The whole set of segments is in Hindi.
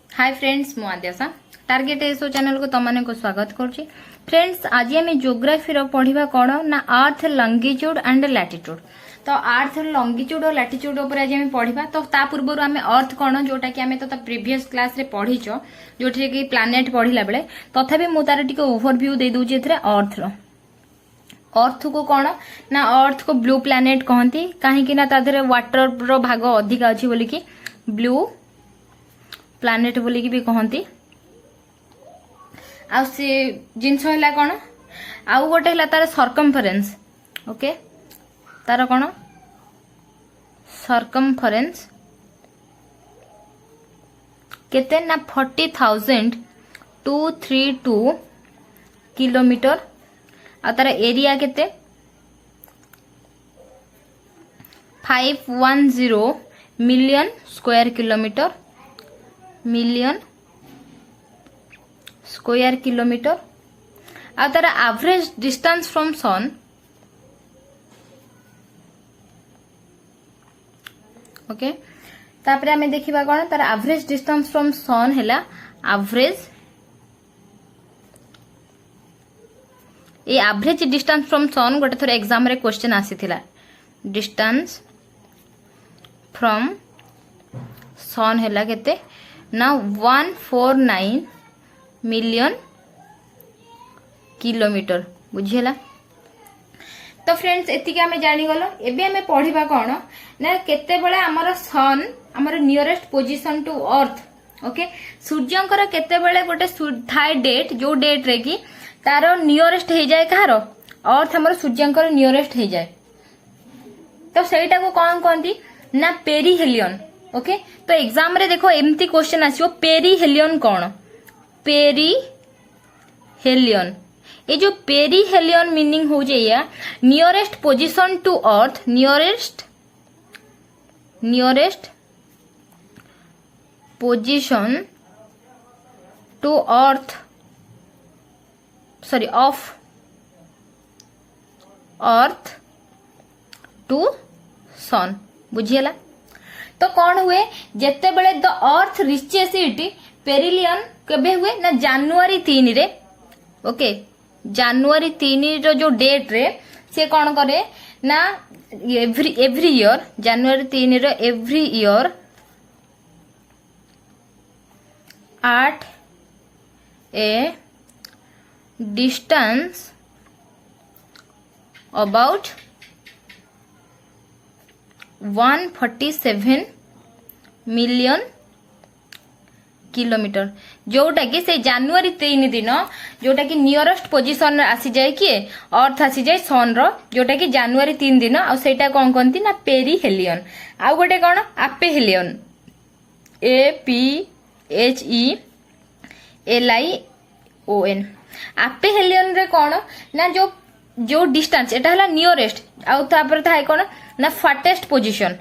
हाय फ्रेंड्स मु आद्याशा टार्गेट एसओ चैनल को तुम को स्वागत करुच्ची। फ्रेंड्स आज आम जियोग्राफी पढ़ा कौन ना अर्थ लंगिट्यूड एंड लैटिट्यूड। तो अर्थ लंगिट्यूड और लैटिट्यूड उपर आज आम पढ़ा। तो ता पूर्व आम अर्थ कौन जोटा कि आम तो प्रीवियस क्लास रे पढ़ीच जो कि प्लानेट पढ़ला बेले तथापि मु तार टिके ओवरव्यू दे दूची एथरे अर्थ रो। अर्थ को कौन ना अर्थ को ब्लू प्लानेट कहती कहीं ना तादरे वाटर रो भाग अधिक अच्छी बोलिकी ब्लू प्लानेट बोलिकी भी कहती। आ से जिनस है कौन आउ गोटे है तार सर्कमफरेन्स। ओके तार कौन सर्कमफरेन्स केते ना 40,232 किलोमीटर। आ तार एरिया केते 510 million square kilometer square kilometer. आ तार average distance from sun okay तापर आमे देखिबा कोन तार एवरेज डिस्टेंस फ्रॉम सन हैला average average distance from sun गोटे थोर एग्जाम रे क्वेश्चन आसीथिला डिस्टेंस फ्रॉम सन हैला केते ना 149 मिलियन किलोमीटर बुझीला। तो फ्रेंड्स एतिक आमे जानि गलो। एबे आमे पढिबा कोन ना केते बेले हमर सन हमर nearest position to earth. Okay सूर्यंकर केते बेले गोटे थाय डेट जो डेट रे की तार नियरेस्ट हो जाए कहार अर्थ हमर सूर्यंकर नियरेस्ट हो जाए। तो सेटा को कौन कहती ना पेरीहेलियन। ओके तो एग्जाम रे देखो एमती क्वेश्चन आसीबो पेरीहेलियन कौन पेरीहेलियन। ये जो पेरीहेलियन मीनिंग हो जाए nearest position to earth nearest position to earth sorry of earth to sun बुझीला। तो कौन हुए जेते बेले the earth reaches it perihelion केबे हुए ना जनवरी 3 रे। ओके जनवरी 3 रो जो डेट रे से कौन करे ना एवरी ईयर जनवरी 3 रो every year at a distance about 147 million kilometre जोटा कि से जनवरी 3 दिन जोटा कि नियरेस्ट पोजीशन आसी जाए किए अर्थ आसी जाए सन रो जोटा कि जनवरी 3 दिन आ सेटा कौन कहती ना पेरीहेलियन। आउ गोटे कौन आपेहेलियन APHELION। आपेहेलियन रे कौन ना जो डिस्टेंस एटा हला नियरेस्ट आउ तापर थाए कौन ना farthest position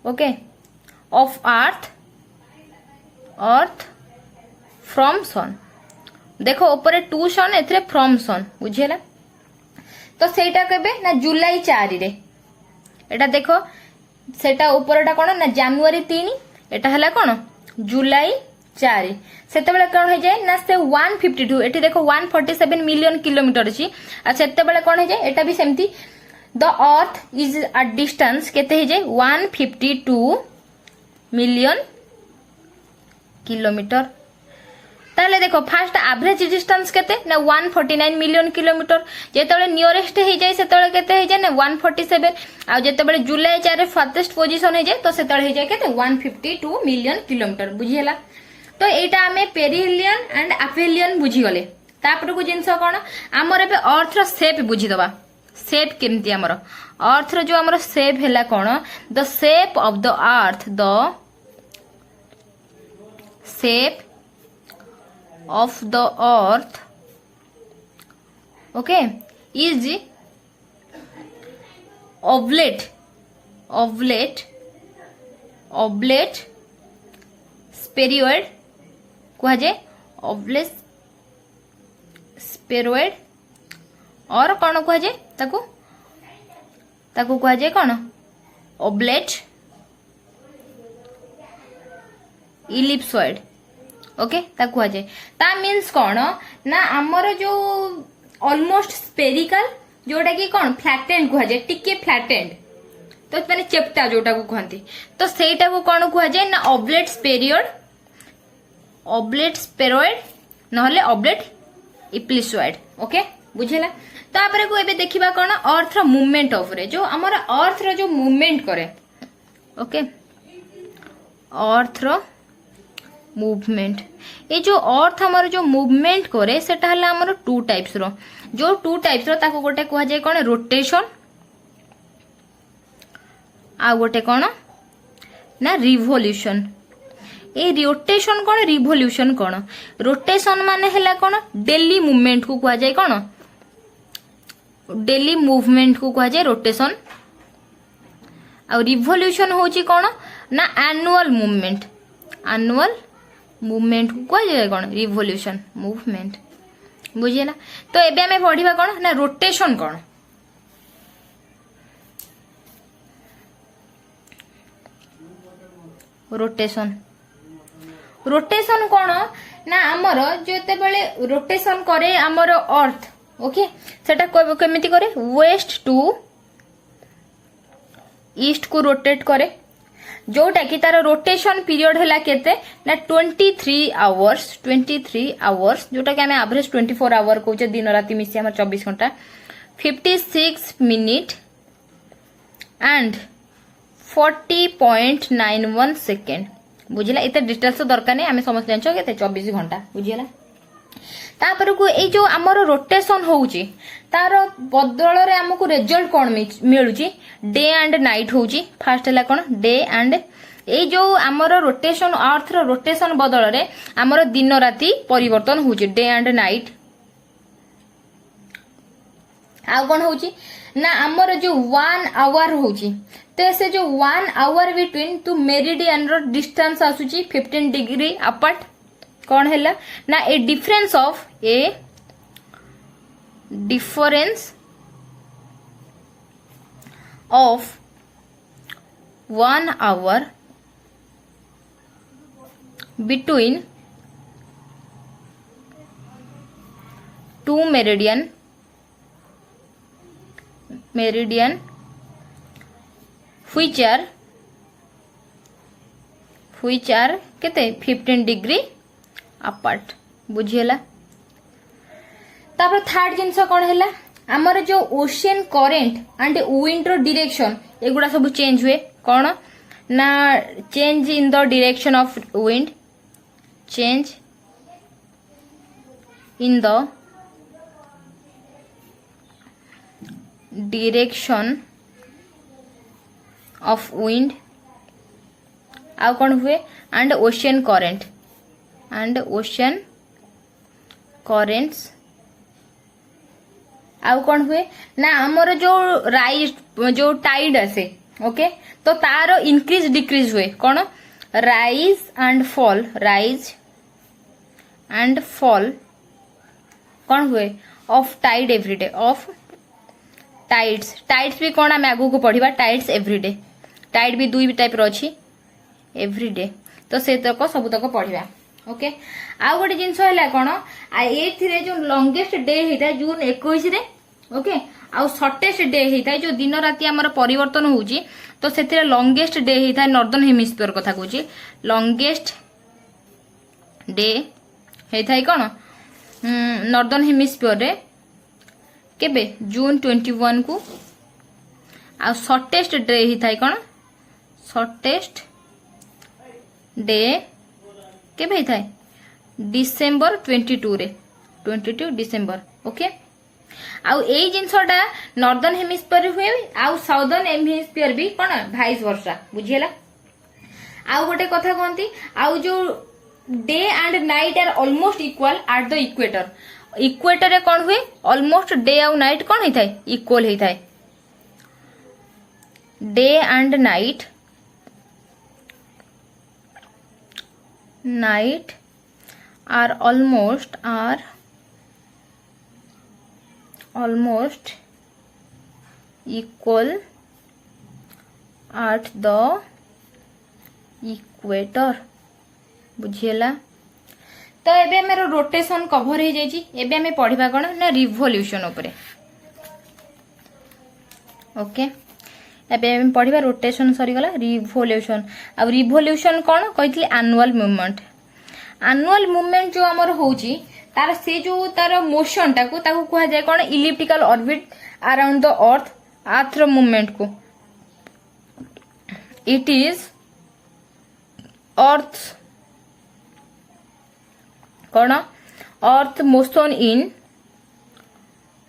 okay of earth from sun. देखो ऊपर 2 सन एथरे फ्रॉम सन बुझेला। तो सेटा केबे ना जुलाई 4 रे एटा देखो सेटा ऊपरटा कोन ना जनवरी 3 एटा हला कोन जुलाई 4 सेते बेले कोन हो जाए ना से 152 एठी देखो 147 मिलियन किलोमीटर छी आ सेते बेले कोन हो जाए एटा भी सेमती the earth is a distance केते हो जाए 152 मिलियन किलोमीटर। ताले देखो फास्ट एवरेज डिस्टेंस केते ना 149 मिलियन किलोमीटर जेतेबेले नियरेस्ट हो जाए सेतेबेले केते हो जाए ना 147 आ जेतेबेले जुलाई 4 रे फास्टेस्ट पोजीशन हो जाए तो सेतेबेले हो जाए केते 152 मिलियन किलोमीटर बुझियला। तो एटा हमें पेरीहेलियन एंड आपेहेलियन बुझी गले। तापर को जिंस कोन हमर एबे अर्थ रो शेप बुझी दबा। शेप केमती हमर अर्थ रो जो हमर शेप हैला कोन the shape of the earth the shape of the earth okay is oblate spheroid कहा जाए ओब्लेट स्फेरॉइड और कौन कह जाए ताकू कह जाए कौन ऑब्लेट इलिप्सॉइड ओके ता कुआ जाए ता मीन्स कौन ना आमर जो ऑलमोस्ट स्पेरिकल जोटा कि कौन फ्लैटेंड कुआ जाए टिके फ्लैटेंड तो माने चेप्टा जोटा को कहते तो सेटा को कौन कुआ जाए ना ऑब्लेट स्पेरियड ऑब्लेट स्पेरॉइड नहले ऑब्लेट इप्लिसॉइड ओके बुझेला तापर को एबे देखिबा कौन अर्थ रो मूवमेंट ऑफ रे जो हमर अर्थ रो जो मूवमेंट करे ओके अर्थ रो मूवमेंट ये जो अर्थ हमर जो मूवमेंट करे सेटा हला हमर टू टाइप्स रो जो टू टाइप्स रो ताको गोटे कुआ जाय कोन रोटेशन आ गोटे कोन ना रिवोल्यूशन ए रोटेशन कोन रिवोल्यूशन कोन रोटेशन माने हला कोन डेली मूवमेंट को कुआ जाय कोन डेली मूवमेंट को कुआ जाय रोटेशन आ रिवोल्यूशन होची कोन ना एनुअल मूवमेंट को कुआ जाय कोन रिवोल्यूशन मूवमेंट बुझिला तो एबे हमें पढ़िबा कोन ना रोटेशन कोन रोटेशन रोटेशन कोन ना हमर जेते बेले रोटेशन करे हमर अर्थ ओके सेटा केमिति करे वेस्ट टू ईस्ट को रोटेट करे जोटा कि तार रोटेशन पीरियड हला केते ना 23 आवर्स जोटा कि हमें एवरेज 24 आवर कहूचे दिन राति मिसी हमर 24 घंटा 56 मिनिट एंड 40.91 सेकेंड बुझिला इते डिटेल्स तो दरकार नहीं हमें समझ जानछो केते 24 घंटा बुझिला तापर को ए जो हमर रोटेशन होउची तार बदल रे हमकु रिजल्ट कोन मिलुची डे एंड नाइट होउची फर्स्ट हला कोन डे एंड ए जो हमर रोटेशन अर्थ रो रोटेशन बदल रे हमर दिन राति परिवर्तन होउची डे एंड नाइट आ कोन होउची ना हमर जो 1 आवर होउची तो से जो 1 आवर बिटवीन टू मेरिडियन रो डिस्टेंस आसुची 15 डिग्री अपार्ट कौन है ना a difference of 1 hour between 2 meridian which are केते 15 डिग्री अपार्ट बुझिला तापर थर्ड जिंस कोन हैला हमर जो ओशियन करेंट एंड विंड रो डायरेक्शन एगुडा सब चेंज हुए कोन ना change in the direction of wind change in the direction of wind आ कौन हुए एंड ओशियन करेंट्स आ कौन हुए ना हमर जो राइज जो टाइड आसे ओके तो तार इंक्रीज डिक्रीज हुए कौन राइज एंड फॉल कौन हुए of tide everyday of tides भी कौन आम आगू को पढ़ा टाइड्स एवरीडे टाइड भी दुई टाइप रही एवरीडे तो से तक सब तक पढ़ा ओके आ गोटे जिनस है कौन ए जो लंगेस्ट डे होता है जून 21 रे ओके आ शॉर्टेस्ट डे होता है जो दिन राति आमर परिवर्तन होउची तो से लंगेस्ट डे होता है नॉर्दर्न हेमिस्फीयर कथा कहूँ लंगेस्ट डे होता है कौन नॉर्दर्न हेमिस्फीयर रे केबे जून 21 को आ शॉर्टेस्ट डे होता है कौन शॉर्टेस्ट डे केबे होता है डिसेंबर 22 रे 22 डिसेंबर ओके आउ ए जिनसटा नॉर्दर्न हेमिस्फीयर हुए आउ साउदर्न हेमिस्फीयर भी कौन भाइस वर्षा बुझिला आउ गोटे कथा कहती आउ जो day and night are almost equal at the equator रे कौन हुए ऑलमोस्ट डे आउ नाइट कौन होता है इक्वल होता है day and night are almost equal at the equator बुझीला। तो एबे हमर रोटेशन कवर हो जाई। एबे हमें पढ़िबा कोन ना रिवोल्यूशन उपरे। ओके एबे हम पढ़िबा रोटेशन सरी गला रिवोल्यूशन। अब रिवोल्यूशन कोन कहितली एनुअल मूवमेंट। एनुअल मूवमेंट जो हमर होची तार से जो तार मोशन टाको ताको कहा जाय कोन elliptical orbit around the earth. Earth रो मूवमेंट को इट इज अर्थ कोन earth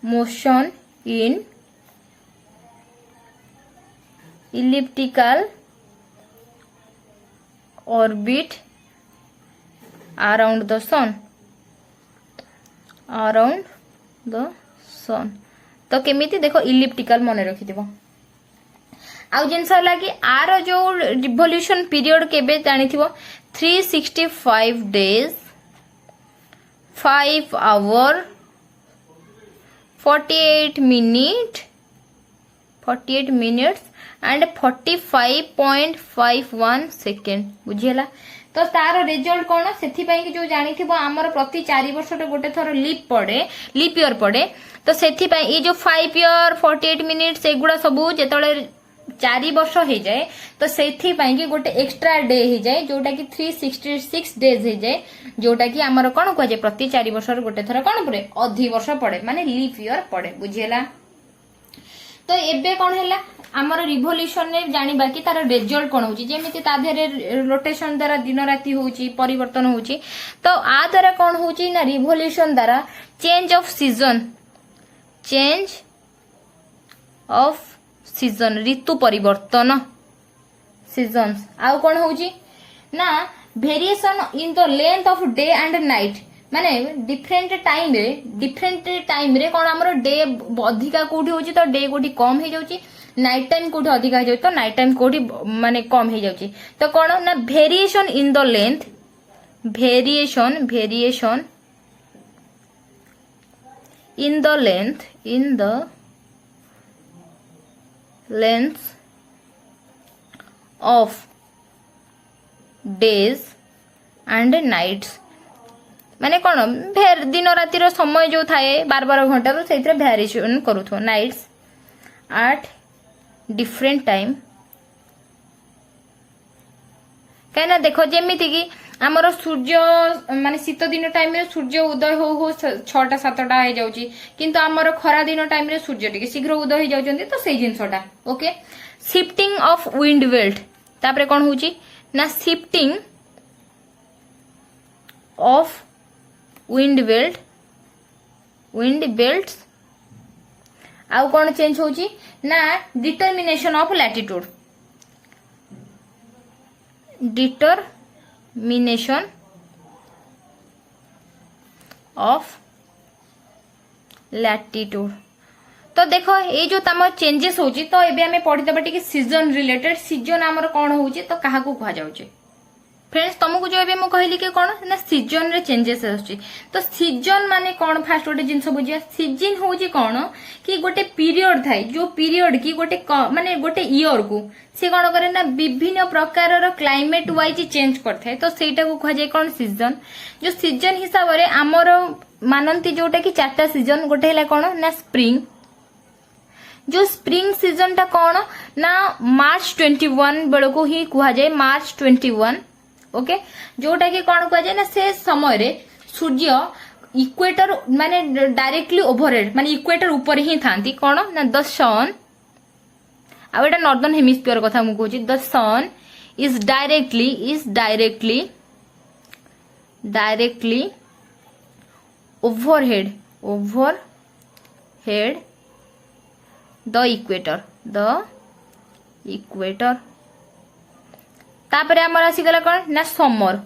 motion in elliptical orbit around the sun. Around the sun तो केमिति देखो इलिप्टिकल मन रखि दिबो। आउ जिनस लागी आर जो रिवोल्यूशन पीरियड केबे जानि थिबो 365 days 5 hour 48 minutes and 45.51 second बुझीला। तो तार रिजल्ट कौन से जो जानी थी आमर प्रति 4 वर्ष गोटे थर लीप ईयर पड़े। तो से ये जो 5 ईयर 48 मिनिट्स एगुड़ा सब जो 4 वर्ष हो जाए तो से गोटे एक्स्ट्रा डे हो जाए जोटा कि 366 डेज हो जाए जोटा कि आमर कौन कह जाए प्रति 4 वर्ष गोटे थर कौन पड़े अधि वर्ष पड़े माने लीप ईयर पड़े बुझीला। तो एबे कौन है आमर रिवोल्यूशन ने जानिबा कि तार रिजल्ट कौन होची जेमिति ता देरे रोटेशन द्वारा दिन राति होची परिवर्तन होची। तो आ द्वारा कौन होची ना रिवोल्यूशन द्वारा चेंज ऑफ सीजन ऋतु परिवर्तन सीजन्स। आउ कौन होची ना variation in the length of day and night माने डिफरेंट टाइम रे कौन हमरो डे अधिका कोठी होची तो डे कोठी कम हे जाउची नाइट टाइम कोठी अधिका हे जाउची तो नाइट टाइम कोठी माने कम हे जाउची। तो कौन ना variation in the length variation in the length of days and nights माने कौन दिन रातिर समय जो थाए 12 घंटा तो से वेरिएशन करूथो नाइट्स एट डिफरेंट टाइम। कहीं देखो जेमिति कि आमर सूर्य माने शीत दिन टाइम रे सूर्य उदय हो 6टा 7टा हो जाउची किंतु आमर खरा दिन टाइम रे सूर्य टिके शीघ्र उदय हो जाउचंती तो सेही जिंसटा। Okay shifting of wind belt तापरे कोन होची ना शिफ्टिंग ऑफ विंड बेल्ट्स आउ कौन चेंज होची ना डिटरमिनेशन ऑफ लैटिट्यूड तो देखो ये जो तम चेंजेस होची तो एबे हमें पढ़ी दबा टिके सीजन रिलेटेड सीजन हमर कोन होची तो काहा को कहा जाउची। फ्रेंड्स तुमको जो एबे मु कहली कि कोन ना सीजन रे चेंजेस आछी। तो सीजन माने कोन फास्ट गोटे जिंस बुझिया सीजन होची कोन कि गोटे पीरियड थाई जो पीरियड की गोटे माने गोटे ईयर को से कोन करे ना विभिन्न प्रकार रो क्लाइमेट वाइज चेंज करथाय तो सेटा को कहा जाय कोन सीजन। जो सीजन हिसाब रे हमर मानंती जोटा कि 4टा सीजन गोटे हैला कोन ना स्प्रिंग। जो स्प्रिंग सीजन टा कोन ना मार्च 21 बेलो को ही कहा जाय मार्च 21। ओके जोटा कि कौन कह जाए ना से समय रे सूर्य इक्वेटर माने डायरेक्टली ओवरहेड माने इक्वेटर ऊपर ही थांती कौन ना the sun uh Etah northern hemisphere कथा मु कहूची the sun is directly overhead the equator तापरे हमर आसी गला कोन ना समर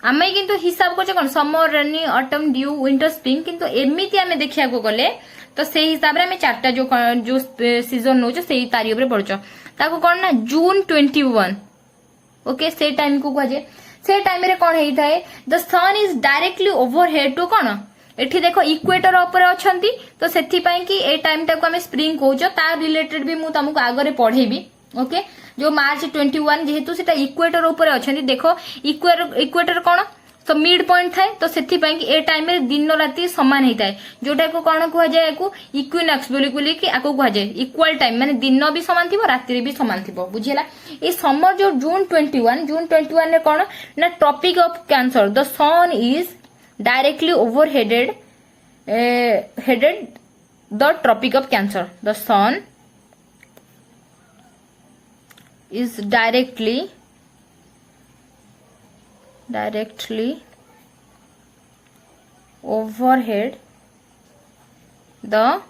आमे किंतु हिसाब करछ कोन समर रेनी ऑटम ड्यू विंटर स्प्रिंग किंतु एमिति आमे देखिया को गले तो से हिसाब रे आमे 4टा जो सीजन नोच सेही तारी ऊपर पड़छ ताको कोन ना जून 21। ओके से टाइम को कह जे से टाइम रे कोन हेई थाए the sun is directly overhead to कोन एठी देखो इक्वेटर ऊपर अछंती तो सेथि पई कि ए टाइम टाको हमें स्प्रिंग कहउछो ता रिलेटेड भी मु तुमको आगरे पढेबी ओके जो मार्च 21 जेहेतु सेटा इक्वेटर ऊपर अछंती देखो इक्वेटर कोन तो मिड पॉइंट थाए तो सेथि पई कि ए टाइम रे दिन राति समान हेता है जोटा को कोन कुआ जाय को इक्विनॉक्स बोली कि आको कुआ जाय इक्वल टाइम माने दिन भी समान थिबो राति भी समान थिबो बुझिला ए समर जो जून 21 रे कोन ना tropic of cancer the sun is directly overheaded the tropic of cancer the sun is directly overhead the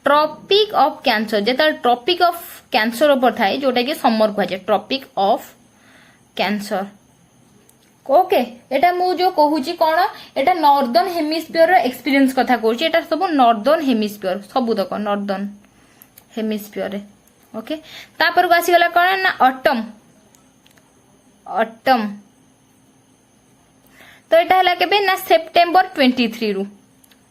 tropic of cancer जेता ट्रॉपिक ऑफ कैंसर ऊपर थाए जोटा कि समर कह जाए ट्रॉपिक ऑफ कैंसर ओके एटा मु जो कहूची कोन एटा नॉर्दर्न हेमिस्फीयर रो एक्सपीरियंस कथा कहूची एटा सब नॉर्दर्न हेमिस्फीयर सब तक नॉर्दर्न हेमिस्फीयर रे ओके तापर को आसी गला कोन ना ऑटम तो एटा हला केबे ना सेप्टेम्बर 23 रु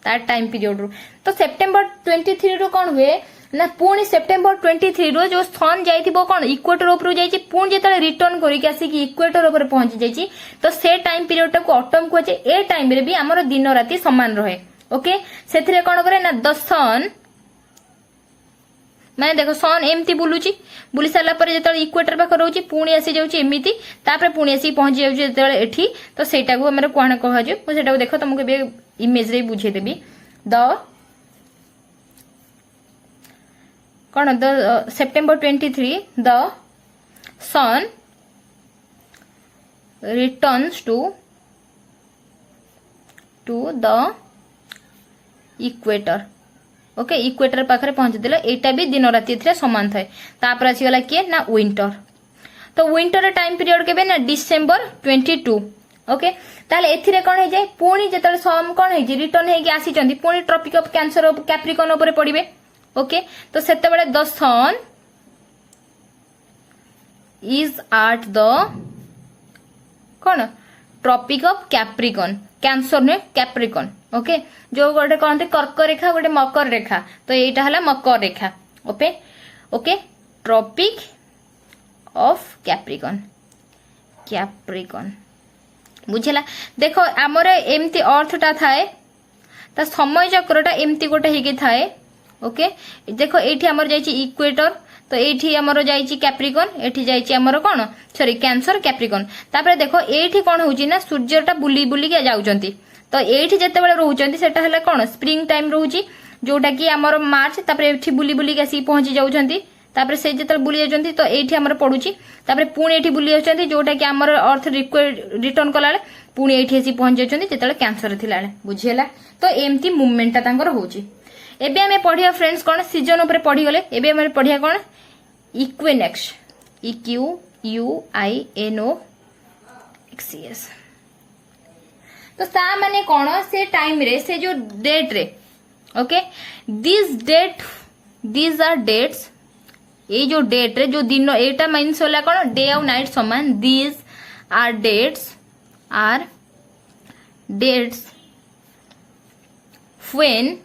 तार टाइम पीरियड रु तो सेप्टेम्बर 23 रु कोन हुए ना पुणी सेप्टेम्बर 23 रु जो सन जाइथिबो कोन इक्वेटर ऊपर जाइछि पुणी जेतले रिटर्न करी के आसी कि इक्वेटर ऊपर पहुंची जाइछि तो से टाइम पीरियड को ऑटम को ए टाइम रे भी हमर दिन राति समान रहे ओके सेथिरे कोन करे ना द सन माने देखो सन एमती बुलुची बुली सारा पर जेतले इक्वेटर पाख रहउची पुणी आसी जाउची एमिति तापर पुणी आसी पहुंची जाउची जेतले एठी तो सेटा को हमर कोन कह जे मु सेटा को देखो तुमको बे इमेज रे बुझे देबी द कोन the September 23 the sun returns to the equator okay equator पाखरे पहुंची देला एटा भी दिन राति एथरे समान थाए तापर आसी गला के ना विंटर तो विंटर टाइम पीरियड केबे ना डिसेंबर 22 ओके ताले एथिरे कोन हे जाय पुणी जेतले सम कोन हे जे रिटर्न हे के आसी चंदी पुणी tropic of Cancer of Capricorn ऊपर पड़िबे ओके तो सेते बेले the sun is at the कोन ट्रॉपिक ऑफ कैप्रिकॉन कैंसर ने कैप्रिकॉन ओके जो गोटे कहते कर्क रेखा गोटे मकर रेखा तो एटा हला मकर रेखा okay okay tropic of capricorn बुझला देखो आमर एमती अर्थटा थाए ता समय चक्रटा एमती गोटे हेके थाए ओके देखो एठी हमर जाईची इक्वेटर तो एठी हमर जाईची कैप्रिकॉन एठी जाईची हमर कोन सॉरी कैंसर कैप्रिकॉन तापर देखो एठी कोन होची ना सूर्यटा बुली बुली के जाउचंती तो एठी जते बेले रहउचंती सेटा हला कोन स्प्रिंग टाइम रहउची जोटा कि हमर मार्च तापर एठी बुली बुली के आसी पहुंची जाउचंती तापर से जते बुली जाउचंती तो एठी हमर पडुची तापर पुणी एठी बुली जाउचंती जोटा कि हमर अर्थ रिटर्न कलाले पुणी एठी आसी पहुंची जाउचंती जेतले कैंसर थिलाले बुझियला तो एमती मूवमेंटटा तांकर होची एबे हमें पढ़िया फ्रेंड्स कोन सीजन ऊपर पढ़ी गले एबे हमें पढ़िया कोन इक्विनॉक्स EQUINOXS तो सा माने कोन से टाइम रे से जो डेट रे ओके दीज आर डेट्स ए जो डेट रे जो दिन एटा मींस होला कोन डे और नाइट समान these are dates when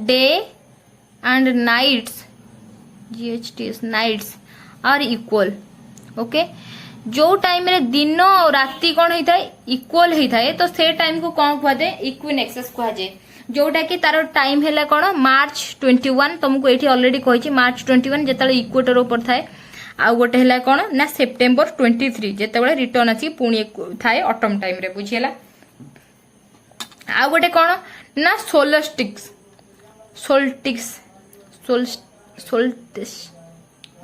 day and nights GHTs nights are equal okay जो टाइम रे दिन और राति कौन होता है इक्वल होता है तो से टाइम को कौन कह दे इक्विनॉक्स कह जाए जोटा कि तार टाइम हैला कौन मार्च 21 तुमको एठी ऑलरेडी कहिछि मार्च 21 जेतले इक्वेटर ऊपर थाए आ गोटे हैला कौन ना सेप्टेम्बर 23 जेतेबेले रिटर्न आसी पुणी थाए ऑटम टाइम रे बुझियला आ गोटे कौन ना सोल्स्टिस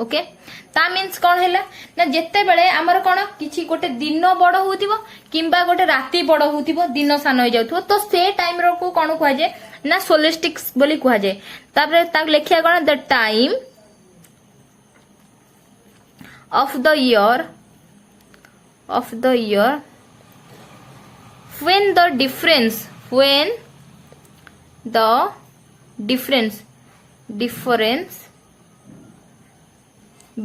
ओके ता मीन्स कौन हैला ना जेते बेले हमर कौन किछि गोटे दिन बड़ होतिबो किंबा गोटे राति बड़ होतिबो दिन सान हो जाउथबो तो से टाइम रो को कोन कहै जे ना सोल्स्टिक्स बोली कहै जे तापर ता लेखिया कोन the time of the year when the difference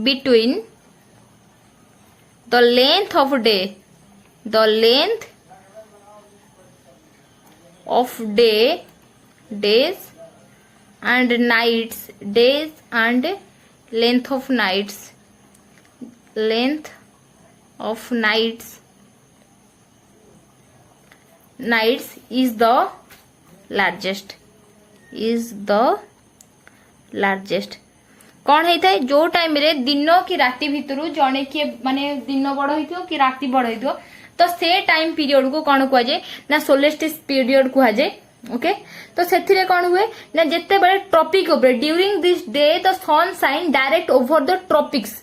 between the length of days and nights, days and length of nights, length of nights is the largest, is the largest. कौन होता है जो टाइम रे दिन कि राति भितर जड़े किए माने दिन बड़ हो कि राति बड़ हो तो से टाइम पीरियड को कौन कह जाए ना सोलेस्टिस पीरियड कह जाए. ओके तो से कौन हुए ना जिते बड़े ट्रॉपिक ऊपर during this day the sun shine direct over the tropics.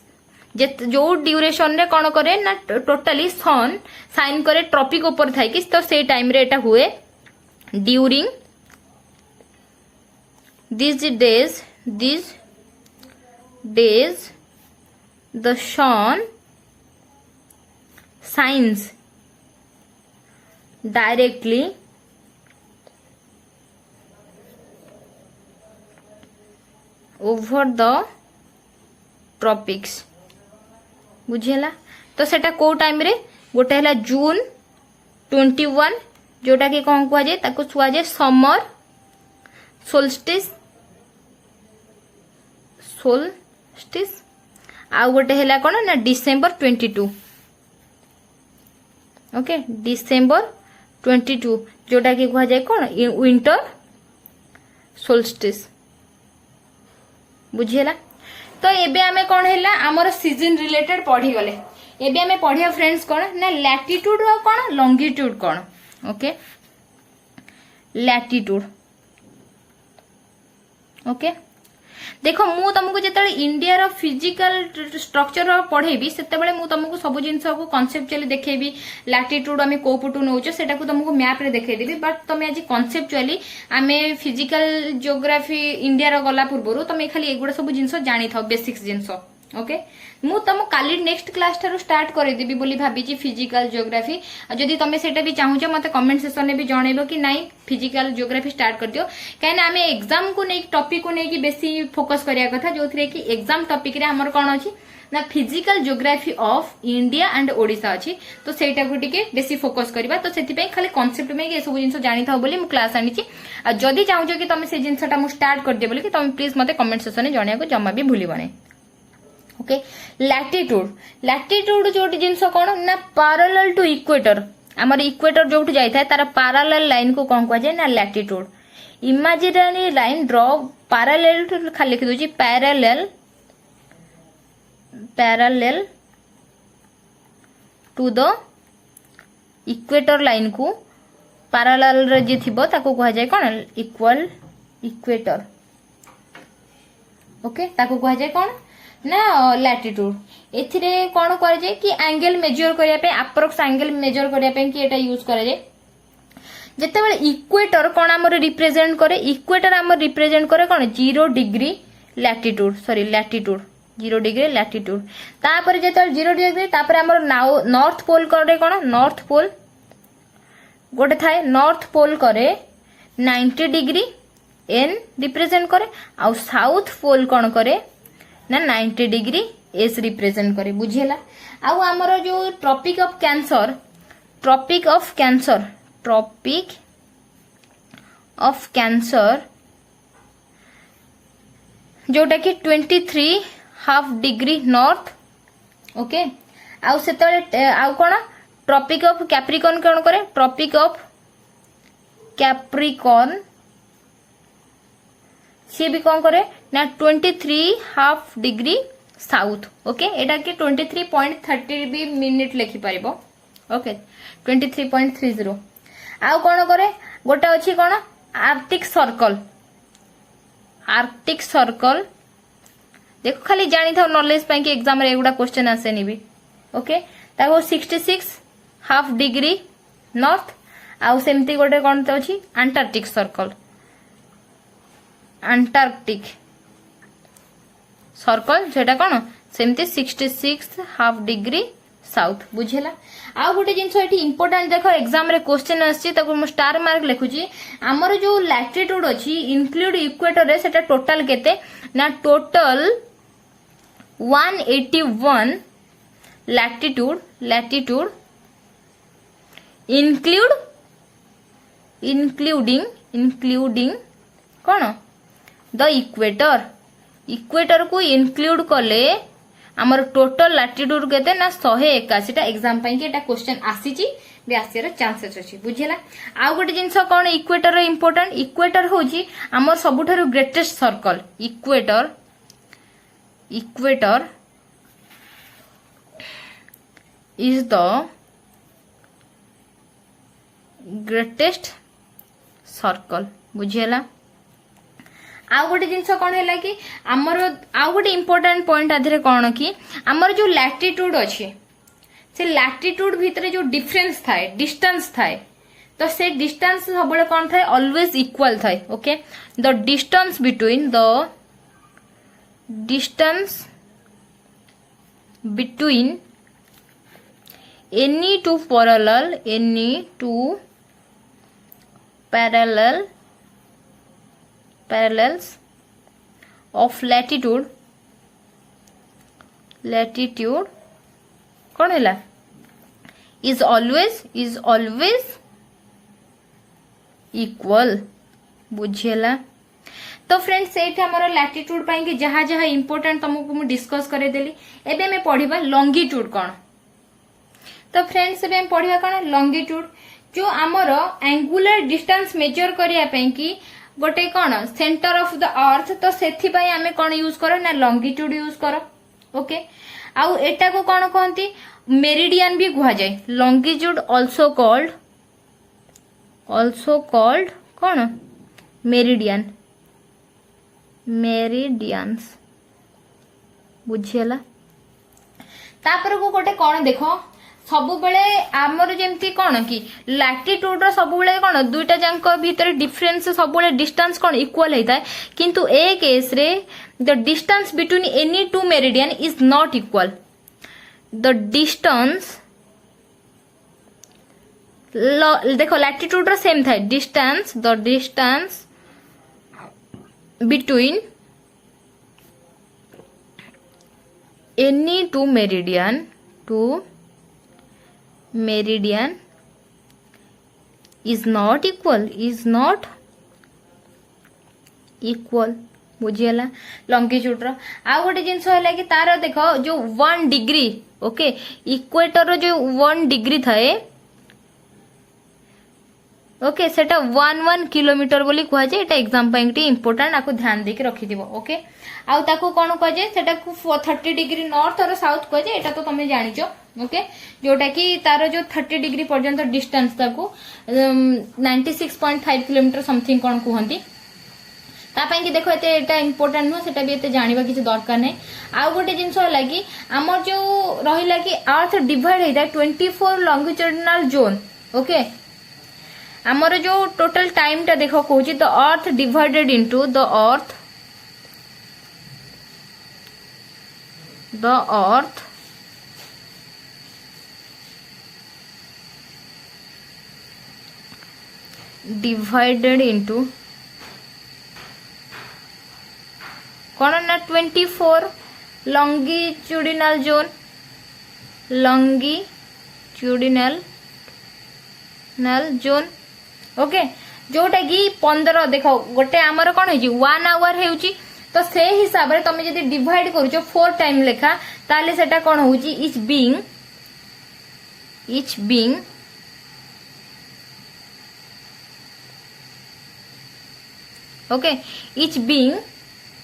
जो ड्यूरेशन रे कौन करे ना टोटाली सन साइन करे ट्रॉपिक ऊपर थाई कि तो से टाइम रे एटा हुए during this days the sun shines directly over the tropics. बुझेला तो सेटा को टाइम रे गोटे हला जून 21 जोटा कि कौन कुआ जाए ताको छुआ जाए समर सोल्स्टिस आउ गोटे है कौन ना डिसेम्बर 22. ओके डिसेम्बर 22 जोटा कि कह जाए कौन विंटर सोल्स्टिस. बुझीला तो एबे आमे कौन है आमर सीजन रिलेटेड पढ़ी गले. एबे आमे पढ़िया फ्रेंड्स कौन ना लैटिट्यूड और कौन लॉन्गिट्यूड कौन. Okay latitude. ओके देखो मु तुमको जिते इंडिया रो फिजिकल स्ट्रक्चर पढ़ेबी सेते मु तुमको सब जिनस को कॉन्सेप्चुअली देखेबी. लैटिट्यूड आमे को पटु नौचो सेटा को तुमको मैप रे देखाई देबी बट तुम आज कॉन्सेप्चुअली आमे फिजिकल जियोग्राफी इंडिया रो गला पूर्व तुम खाली एगुड़ा सब जिनस जानी थाओ बेसिक्स जिनस. ओके मु तुम काली नेक्स्ट क्लास ठारू स्टार्ट करदेवी बोली भाभी फिजिकल जियोग्राफी. जदि तुम सेटा भी चाहूच मत कमेंट सेक्शन में भी जनइब कि नाई फिजिकल जियोग्राफी स्टार्ट कर दियो कहीं आम एग्जाम को नहीं टॉपिक को नहीं बेसी फोकस करिया कथा जो कि एग्जाम टॉपिक रे हमर कोन अछि ना physical geography of India and Odisha अछि तो सेटा को टिके बेसी फोकस करबा. तो सेति पई खाली कांसेप्ट में ये सब जिंस जानि थाओ बोली मु क्लास आनी छी. आ जदि चाहूच कि तुम से जिंसटा मु स्टार्ट कर दे बोली कि तुम प्लीज मते कमेंट सेक्शन में जणिया को जम्मा भी भूलिबने. ओके लैटिट्यूड जो जिनस कौन ना पैरेलल टू इक्वेटर आमर इक्वेटर जो जाए तार पैरेलल लाइन को कौन कह जाए ना latitude. Imaginary line draw parallel to खाली लिखि दोची parallel to the equator line को पैरेलल रे जे थिबो ताको कह जाए कौन इक्वल इक्वेटर. ओके ताको कह जाए कौन ना लैटिट्यूड. एथिरे कौन कर जाए कि एंगल मेजर करिया पे अप्रोक्स एंगल मेजर करिया पे कि एटा यूज करे जाए. जेते बेले इक्वेटर कौन हमर रिप्रेजेंट करे इक्वेटर हमर रिप्रेजेंट करे कौन 0 degree latitude sorry latitude 0 degree latitude. तापर जेते 0 डिग्री तापर हमर नॉर्थ पोल करे कौन नॉर्थ पोल गोटे थाए नॉर्थ पोल करे 90 डिग्री एन रिप्रेजेंट करे आउ साउथ पोल कौन करे ना 90 डिग्री एस रिप्रेजेंट करे. बुझेला आउ हमर जो ट्रॉपिक ऑफ कैंसर जोटा कि 23 हाफ डिग्री नॉर्थ. ओके आउ सेते आउ कोन ट्रॉपिक ऑफ कैप्रिकॉर्न कौन करे ट्रॉपिक ऑफ कैप्रिकॉर्न सी भी कौन करे ना 23 हाफ डिग्री साउथ. ओके एटा कि 23.30 भी मिनिट लिखि पारिबो. ओके 23.30 आउ कौन करे गोटे अछि कौन आर्कटिक सर्कल देखो खाली जानी था नॉलेज पाई कि एग्जाम रे एगुडा क्वेश्चन आसेनी भी. ओके ताको 66 हाफ डिग्री नॉर्थ आउ सेमती गोटे कौन तो अछि अंटार्कटिक सर्कल जेटा कौन सेमती 66 हाफ डिग्री साउथ. बुझेला आउ गोटे जिनस एठी इंपोर्टेंट देखो एग्जाम रे क्वेश्चन आछि ताको मु स्टार मार्क लिखुची. हमर जो लैटिट्यूड अछि इंक्लूड इक्वेटर रे सेटा टोटल केते ना टोटल 181 लैटिट्यूड इंक्लूड इंक्लूडिंग कौन द इक्वेटर इक्वेटर को इंक्लूड कले आमर टोटल लैटिट्यूड केते ना 181 एग्जाम पाई कि एटा क्वेश्चन आसीची भी आसियार चांसेस अछि बुझिला। आ गोटे जिंस कोन इक्वेटर इंपोर्टेंट इक्वेटर होची आमर सबुठारु greatest circle equator is the greatest circle बुझिला। आउ गोटे जिनस कौन है कि आमर आउ गोटे इंपोर्टेंट पॉइंट आधे कौन कि आमर जो लैटिट्यूड अच्छे से लैटिट्यूड भितर जो डिफरेंस थाए डिस्टेंस थाए तो से डिस्टेंस सब कौन थाए ऑलवेज इक्वल थाए okay. The distance between any to parallels of latitude कौन है is always equal बुझेला। तो फ्रेंड्स से हमारा लैटिट्यूड पाई कि जहाँ जहाँ इंपोर्टेंट तुमको मुझे डिस्कस करे देली। एबे हमें पढ़िबा लॉन्गिट्यूड कौन। तो फ्रेंड्स एबे हम पढ़िबा कौन लॉन्गिट्यूड जो आमर एंगुलर डिस्टेंस मेजर करिया पई कि गोटे कौन सेंटर ऑफ द अर्थ तो सेथि पई आमे कौन यूज करो ना लॉन्गिट्यूड यूज करो ओके। आउ एटा को कौन कहती मेरिडियन भी कहा जाए लॉन्गिट्यूड ऑल्सो कॉल्ड कौन मेरिडियंस बुझिला। तापर को गोटे कौन देखो सब बेले आमर जेमती कौन कि लैटिट्यूड सब बेले कौन दुईटा जांक भीतर डिफरेंस सब बेले डिस्टेंस कौन इक्वल होता है किंतु ए केस रे the distance between any two meridian is not equal. The distance देखो लैटिट्यूड रो सेम था distance the distance between any two meridian is not equal बुझीगला लॉन्गिट्यूड रो। आ गोटे जिनस है कि तार देखो जो 1 डिग्री ओके इक्वेटर रो जो 1 डिग्री थाए ओके सेटा 1 किलोमीटर बोली कह जाए एटा एग्जाम पे इंपोर्टेंट आपको ध्यान देके रखि दिबो ओके। आउ ताको कोन कह जाए सेटा को 30 डिग्री नॉर्थ और साउथ कह जाए एटा तो तुम जानिचो ओके। जोटा कि तार जो 30 डिग्री पर्यंत डिस्टेंस ताको 96.5 किलोमीटर समथिंग कोन कहंती तापाई कि देखो एते एटा इंपोर्टेंट नो सेटा भी एते जानिबा किछ दरकार नै। आ गोटे जिंस होला कि हमर जो रहिला कि अर्थ डिवाइड हेदा 24 लॉन्गिट्यूडिनल जोन ओके। हमर जो टोटल टाइम टा देखो कहूची the earth divided into the earth divided into कौन ना 24 longitudinal zone ओके। जोटा कि 15 देखो गोटे आमर कौन है 1 आवर हेउची तो से हिसाब रे तुम जदी डिवाइड करूचो 4 टाइम लेखा ताले सेटा कौन होउची etch being okay etch being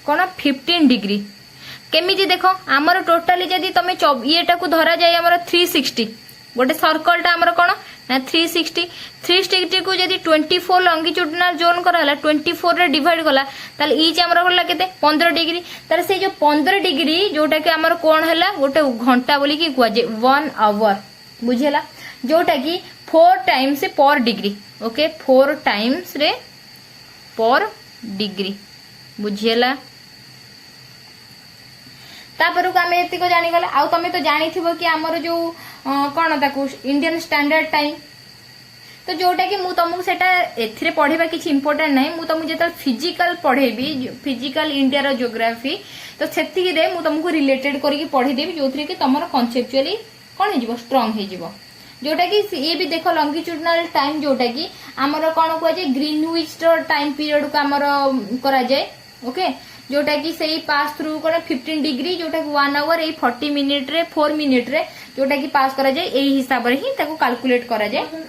कौन 15 डिग्री केमिति देखो आमर टोटाली जदी तमे येटा को धरा जाए आमर 360 गोटे सर्कल टा आमर कौन ना 360 को जदी 24 लॉन्गिट्यूडिनल जोन कराला 24 रे डिवाइड कला ताले इच आमर करला केते 15 डिग्री ताले से जो 15 डिग्री जोटा कि आमर कोन हैला गोटे घंटा बोली कि कुआ जे 1 आवर बुझेला। जोटा कि 4 टाइम्स पर डिग्री ओके 4 टाइम्स रे पर डिग्री बुझेला। तापर को आम एति को जानी गला आउ तमे तो जानी थिबो कि हमर जो कोन ताकू इंडियन स्टैंडर्ड टाइम तो जोटा कि मु तुमको सेटा एथिरे पढ़िबा किछ इंपोर्टेंट नै मु तुमको जेता फिजिकल पढ़ेबी फिजिकल इंडिया रो ज्योग्राफी तो सेति रे मु तुमको रिलेटेड करी पढ़ी देबी जोथरे कि तमरो कॉन्सेप्चुअली कोन हे जिवो स्ट्रांग हे जिवो। जोटा कि ये भी देख लंगिट्यूडनल टाइम जोटा कि आमर कौन कहुए ग्रीनविच टाइम पीरियड को आमर करा जाए ओके जोटा कि सही पास थ्रू कौन 15 डिग्री जोटा कि 1 आवर ये 40 मिनिट रे 4 मिनिट रे जोटा कि पास करा जाए यही हिसाब रे ही ताको कैलकुलेट करा जाए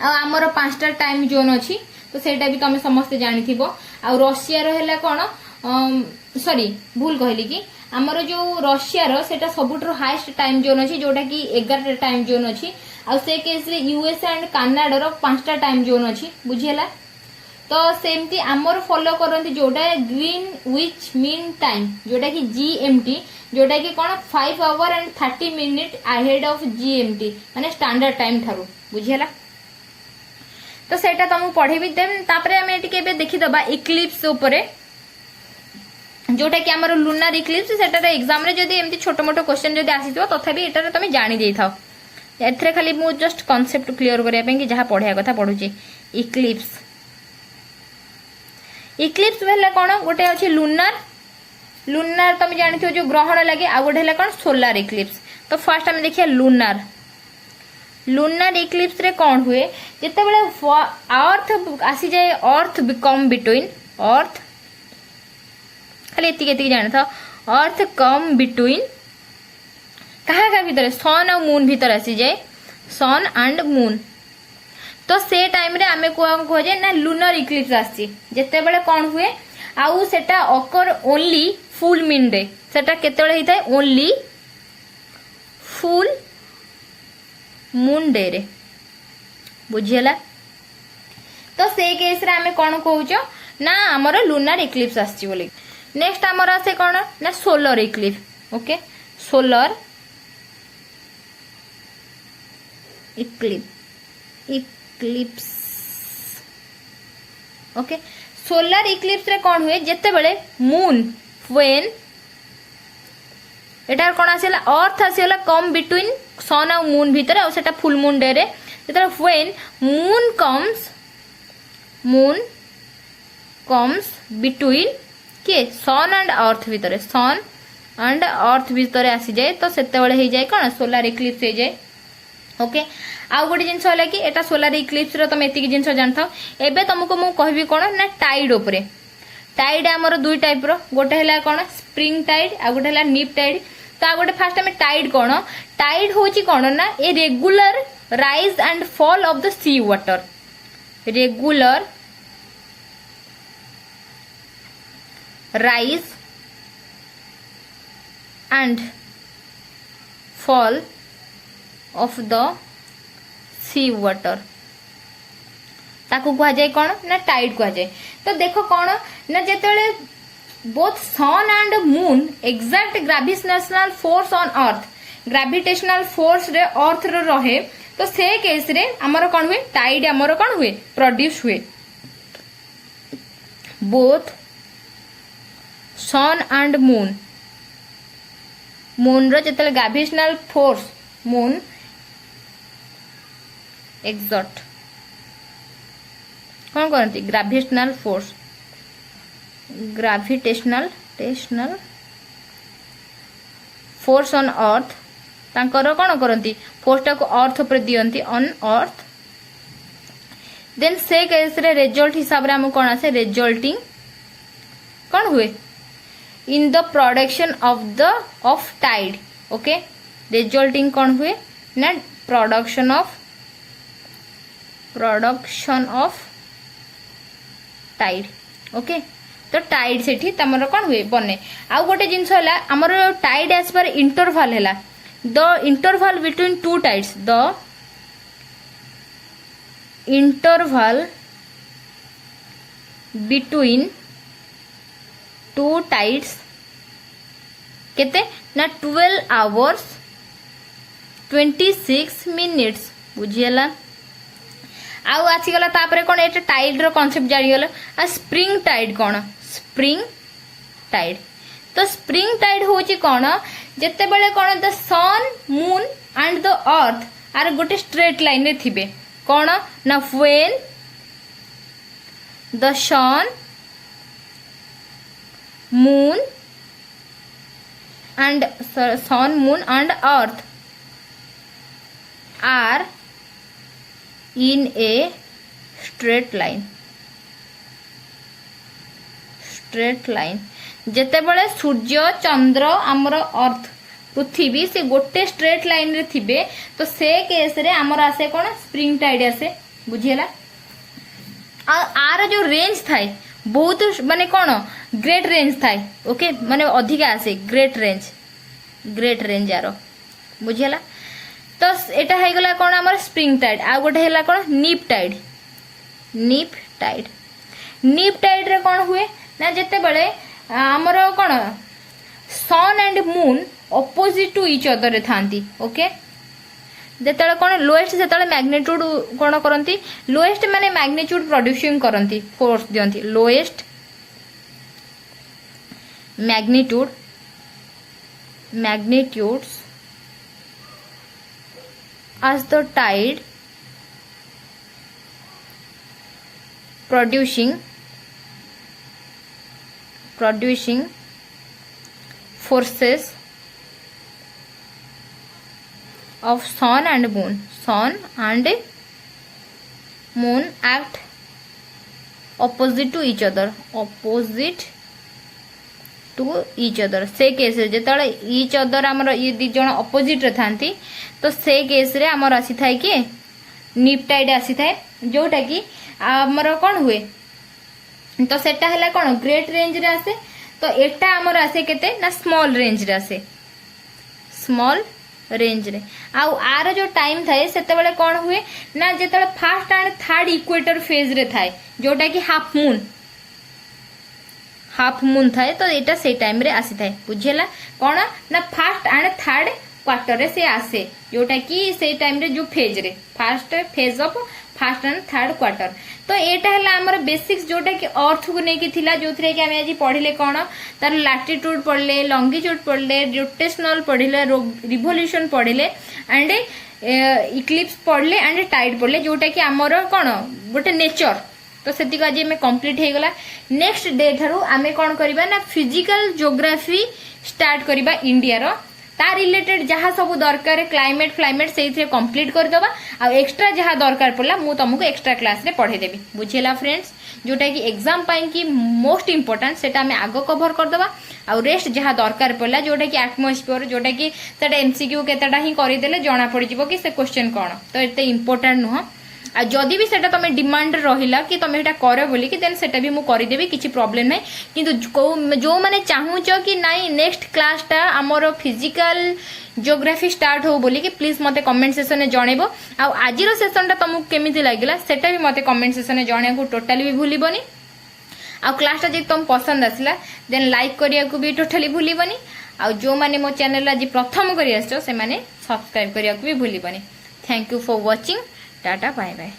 आमर 5टा टाइम जोन अच्छी तो सेटा भी तुम समस्ते जानिथिबो आ रशिया रो हैला कोन सॉरी भूल कहली कि आमर जो रशिया रो सेटा सबुठरो हाईएस्ट टाइम जोन अछि जोटा कि 11 टाइम जोन अछि आ से केस रे यूएस एंड कनाडा रो 5टा टाइम जोन अछि बुझियला तो सेमती आमर फॉलो करंती जोटा ग्रीन विच मीन टाइम जोटा कि जीएमटी जोटा कि कोन 5 our and 30 minute ahead of GMT माने स्टैंडर्ड टाइम थारु बुझियला तो सेटा तुमको पढ़ेबी देन तापरे हमें एटी केबे देखि दबा इक्लिप्स ऊपरे जोटा कि हमर लुनार इक्लिप्स सेटा रे एग्जाम रे जदी एमती छोटो मोटो क्वेश्चन जदी आसीतो तथापि एटा रे तुम जानि देई थाओ एथरे खाली मु जस्ट कांसेप्ट क्लियर करिया पे कि जहा पढिया कथा पढुची इक्लिप्स इक्लिप्स भेले कोन गोटे अछि लुनार लुनार तुम जानिथो जो ग्रहण लागे आ गोटे हला कोन सोलार इक्लिप्स तो फर्स्ट हम देखिया लुनार लुनार इक्लिप्स रे कौन हुए जिते बड़े अर्थ आसी जाए अर्थ बिकम बिटवीन अर्थ खाली एति जाने था अर्थ कम बिटवीन कहा भीतर सन और मून भीतर आसी जाए सन एंड मून तो से टाइम रे आमे कह जाए ना लुनार इक्लिप्स आसी जिते बड़े कौन हुए आउ सेटा अकर ओनली फुल मून डे सेटा केते होता है ओनली फुल मून डे रे बुझियला तो से केस रे आमे कोन कहउचो ना हमर लुनार इक्लिप्स आछि बोली नेक्स्ट हमर आसे कोन ना solar Eclipse okay solar Eclipse okay solar Eclipse रे कोन हुए जत्ते बेले मून व्हेन एटार कोन आसेला अर्थ आसेला कम बिटवीन सन और मून भीतर और सेटा फुल मून डे रे जेतरा व्हेन मून कम्स बिटवीन के सन एंड अर्थ भीतर सन एंड अर्थ भीतर आसी जाए तो सेते बेले हे जाए कोन सोलर इक्लिप्स हे जाए ओके आउ गोटे जिनस होला कि एटा सोलर इक्लिप्स रो तुम एतिकी जिनस जानथाओ एबे तुमको मु कहबी कोन ना टाइड ऊपरे टाइड हमर दुई टाइप रो गोटे हैला कोन स्प्रिंग टाइड आ गोटे हैला निप टाइड तो आ गोटे फास्ट हमें टाइड कोन टाइड होची कोन ना a regular rise and fall of the sea water regular rise and fall of the sea water ताकू कह जाए कौन ना टाइड कह जाए तो देखो कौन ना जेतेले both sun and moon exact gravitational force on earth gravitational force रे अर्थ रे रहे तो से केस रे हमर कौन हुए टाइड हमर कौन हुए प्रोड्यूस हुए both sun and moon moon रो जेतेले ग्रेविटेशनल फोर्स मून एक्सर्ट कौन करती gravitational force gravitational force on earth तांकर कौन करती फोर्स टाको अर्थ पर दियंती ऑन अर्थ देन से केस रे रिजल्ट हिसाब रे हम कौन आसे रिजल्टिंग कौन हुए in the production of tide okay resulting कौन हुए ना प्रोडक्शन ऑफ टाइड ओके तो टाइड सेठी तमर कौन हुए बने आउ गोटे जिनस होला हमर टाइड एज पर इंटरवल हैला the interval between two tides the interval between two tides केते ना 12 आवर्स 26 मिनिट्स बुझियला आउ आसीगला तापरे कोन एटा टाइड रो कांसेप्ट जानिगला आ स्प्रिंग टाइड कोन स्प्रिंग टाइड तो स्प्रिंग टाइड होची कोन जत्ते बेले कोन the sun moon and the earth are गोटे स्ट्रेट लाइन रे थिबे कोन ना when the sun moon and earth are in a straight line. Straight line जेतेबेले सूर्य चंद्र आमर अर्थ पृथ्वी से गोटे स्ट्रेट लाइन रे थिबे तो से केस रे आमर आसे कोन स्प्रिंग टाइड आसे बुझियला आर जो रेंज थाए बहुत माने कोन ग्रेट रेंज थाए ओके माने अधिक आसे ग्रेट रेंज यार बुझियला तो एटा हे गला कोन आमर स्प्रिंग टाइड आ गोटे हैला कोन नीप टाइड रे कोन हुए ना जेते बळे हमर कोन sun and moon opposite to each other रे थांती ओके जेतले कोन लोएस्ट जेतले मैग्नीट्यूड कोन करंती लोएस्ट माने मैग्नीट्यूड प्रोड्यूसिंग करंती फोर्स दियंती lowest magnitudes as the tide producing forces of sun and moon act opposite to each other से केस जेतले ईच अदर हमर ये दी जण अपोजिट रे थांती तो से केस रे हमर आसी थाए कि नीप टाइड आसी थाए जोटा कि हमर कोन हुए तो सेटा हला कोन ग्रेट रेंज रे आसे तो एटा हमर आसे केते ना स्मॉल रेंज रे आर जो टाइम थाए सेते बेले कोन हुए ना जेतले first and third equator phase रे थाए जोटा कि हाफ मून थाए तो एटा से टाइम रे आसी थाए बुझेला कोन ना फर्स्ट एंड थर्ड क्वार्टर रे से आसे जोटा कि से टाइम रे जो फेज रे first phase of first and third quarter तो एटा हला हमर बेसिक्स जोटा कि अर्थ को नै कि थिला जोथरे कि हम आज पढिले कोन तार लैटिट्यूड पढले लॉन्गिट्यूड पढले रोटेशनल पढिले रिवोल्यूशन पढिले एंड इक्लिप्स पढले एंड टाइड पढले जोटा कि हमर कोन गोटे नेचर तो सेति का जे में कंप्लीट हे गला नेक्स्ट डे थारु आमे कोन करबा ना फिजिकल ज्योग्राफी स्टार्ट करबा इंडिया रो ता रिलेटेड जहाँ सब दरकार क्लाइमेट से कंप्लीट कर दबा आ एक्स्ट्रा जहाँ दरकार पड़ला मु तुमको एक्स्ट्रा क्लास रे पढ़े देबी बुझेला फ्रेंड्स जोटा कि एग्जाम पाई कि मोस्ट इंपोर्टेंट सेटा हमें आगो कवर कर दबा आ रेस्ट जहाँ दरकार पड़ला जोटा कि एटमॉस्फेयर जोटा कि सेटा एमसीक्यू केतेटा ही करि देले जाना पड़ जिवो कि से क्वेश्चन कोन तो एते इंपोर्टेंट नुह आ जदि भी सेटा तमे डिमांड रहिला कि तमे एटा करे बोली कि देन सेटा भी मु करि देबी किछि प्रॉब्लम नै किंतु जो माने चाहूचो कि नाही नेक्स्ट क्लास टा हमरो फिजिकल ज्योग्राफी स्टार्ट हो बोली कि प्लीज मते कमेंट सेक्शन में जणेबो आ आजिरो सेशन टा तुमको केमिति लागिला सेटा भी मते कमेंट सेक्शन में जणे को टोटली भी भूलिबनी आ क्लास टा जे तुम पसंद आसला देन लाइक करिया को भी टोटली भूलिबनी आ जो माने मो चैनल आज प्रथम करि आछो से माने सब्सक्राइब करिया को भी भूलिबनी thank you for watching tata bye bye.